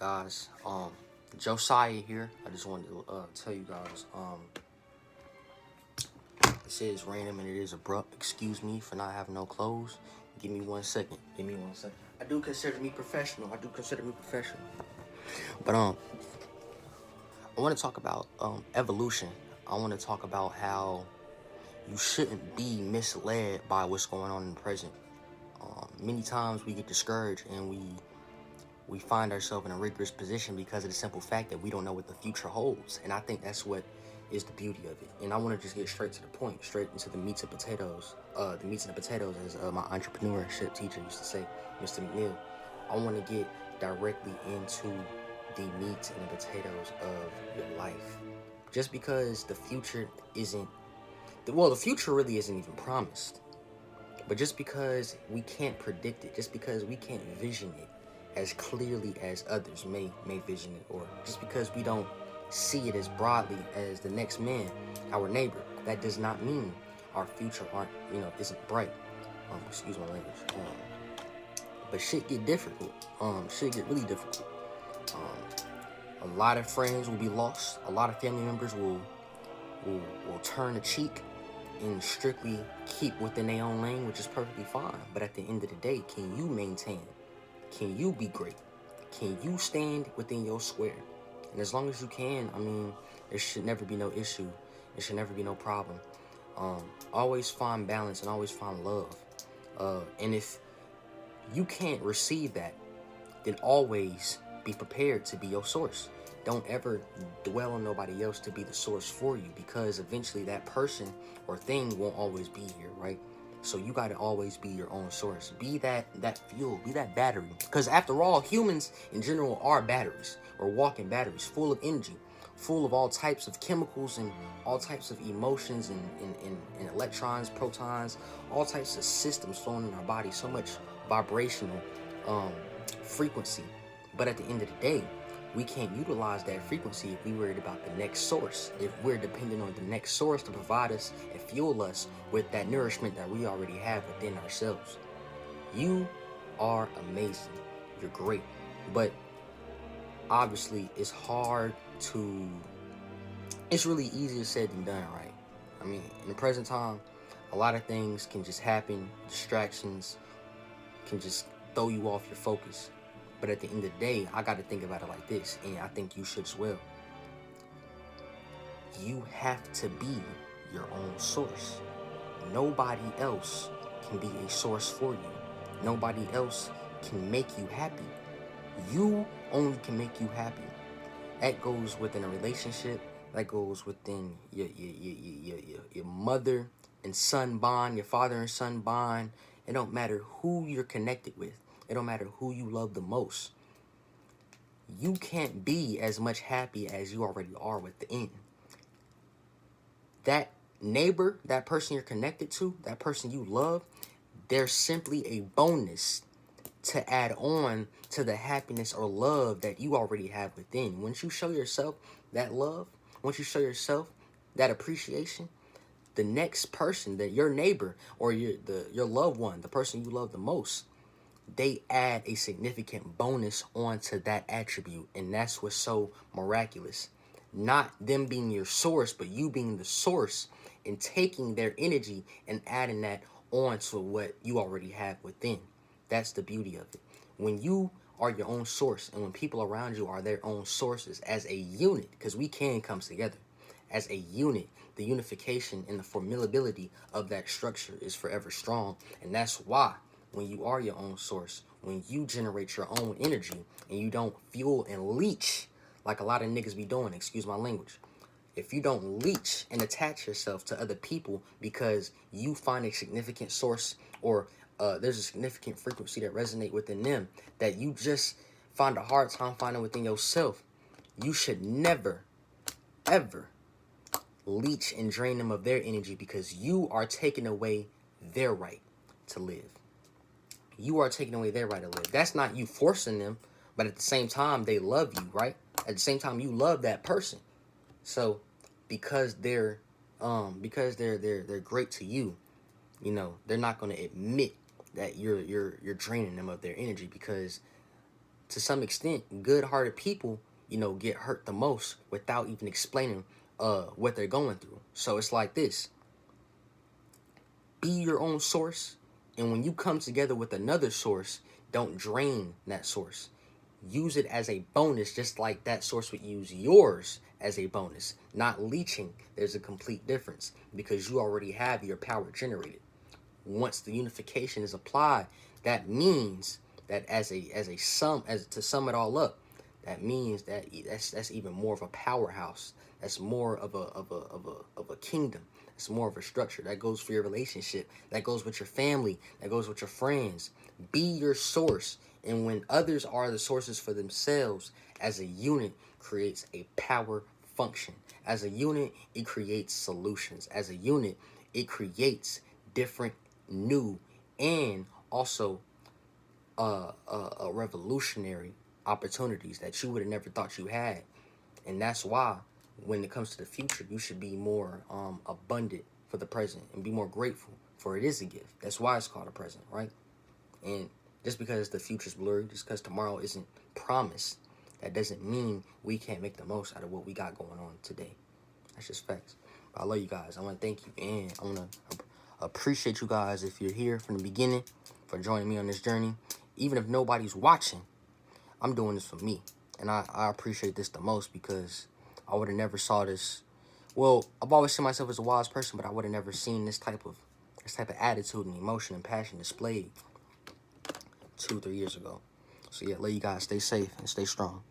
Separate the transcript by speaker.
Speaker 1: guys? Josiah here. I just wanted to tell you guys, this is random and it is abrupt. Excuse me for not having no clothes. Give me 1 second. Give me 1 second. I do consider me professional. But I want to talk about evolution. I want to talk about how you shouldn't be misled by what's going on in the present. Many times we get discouraged and we find ourselves in a rigorous position because of the simple fact that we don't know what the future holds. And I think that's what is the beauty of it. And I want to just get straight to the point, straight into the meats and potatoes. The meats and the potatoes, as my entrepreneurship teacher used to say, Mr. McNeil. I want to get directly into the meats and the potatoes of your life. Just because the future isn't, the future really isn't even promised. But just because we can't predict it, just because we can't vision it as clearly as others may vision it, or just because we don't see it as broadly as the next man, our neighbor, that does not mean our future isn't bright. Excuse my language. But shit get difficult. Shit get really difficult. A lot of friends will be lost. A lot of family members will turn a cheek and strictly keep within their own lane, which is perfectly fine. But at the end of the day, can you maintain? Can you be great? Can you stand within your square? And as long as you can, I mean, there should never be no issue. There should never be no problem. Always find balance and always find love. And if you can't receive that, then always be prepared to be your source. Don't ever dwell on nobody else to be the source for you, because eventually that person or thing won't always be here, right? So you got to always be your own source. Be that fuel, be that battery. Because after all, humans in general are batteries, or walking batteries, full of energy, full of all types of chemicals and all types of emotions and electrons, protons, all types of systems flowing in our body, so much vibrational frequency. But at the end of the day, we can't utilize that frequency if we worried about the next source. If we're dependent on the next source to provide us and fuel us with that nourishment that we already have within ourselves. You are amazing. You're great. But obviously, it's really easier said than done, right? I mean, in the present time, a lot of things can just happen. Distractions can just throw you off your focus. But at the end of the day, I got to think about it like this, and I think you should as well. You have to be your own source. Nobody else can be a source for you. Nobody else can make you happy. You only can make you happy. That goes within a relationship. That goes within your mother and son bond, your father and son bond. It don't matter who you're connected with. It don't matter who you love the most. You can't be as much happy as you already are within. That neighbor, that person you're connected to, that person you love, they're simply a bonus to add on to the happiness or love that you already have within. Once you show yourself that love, once you show yourself that appreciation, the next person, that your neighbor or your loved one, the person you love the most, they add a significant bonus onto that attribute. And that's what's so miraculous. Not them being your source, but you being the source and taking their energy and adding that onto what you already have within. That's the beauty of it. When you are your own source and when people around you are their own sources as a unit, because we can come together as a unit, the unification and the formidability of that structure is forever strong. And that's why when you are your own source, when you generate your own energy and you don't fuel and leech like a lot of niggas be doing, excuse my language. If you don't leech and attach yourself to other people because you find a significant source or there's a significant frequency that resonate within them that you just find a hard time finding within yourself, you should never, ever leech and drain them of their energy, because you are taking away their right to live. You are taking away their right to live. That's not you forcing them, but at the same time, they love you, right? At the same time, you love that person. So, because they're great to you, you know, they're not going to admit that you're draining them of their energy, because to some extent, good-hearted people, get hurt the most without even explaining what they're going through. So it's like this. Be your own source, and when you come together with another source, don't drain that source. Use it as a bonus, just like that source would use yours as a bonus. Not leeching. There's a complete difference because you already have your power generated. Once the unification is applied, that means that as to sum it all up, that means that that's even more of a powerhouse. That's more of a kingdom. It's more of a structure. That goes for your relationship. That goes with your family. That goes with your friends. Be your source. And when others are the sources for themselves, as a unit creates a power function. As a unit, it creates solutions. As a unit, it creates different, new, and also revolutionary opportunities that you would have never thought you had. And that's why when it comes to the future, you should be more abundant for the present and be more grateful, for it is a gift. That's why it's called a present, right? And just because the future's blurry, just because tomorrow isn't promised, that doesn't mean we can't make the most out of what we got going on today. That's just facts. But I love you guys. I want to thank you, and I want to appreciate you guys if you're here from the beginning, for joining me on this journey. Even if nobody's watching, I'm doing this for me. And I appreciate this the most because I would have never saw this. Well, I've always seen myself as a wise person, but I would have never seen this type of attitude and emotion and passion displayed 2-3 years ago. So yeah, let you guys stay safe and stay strong.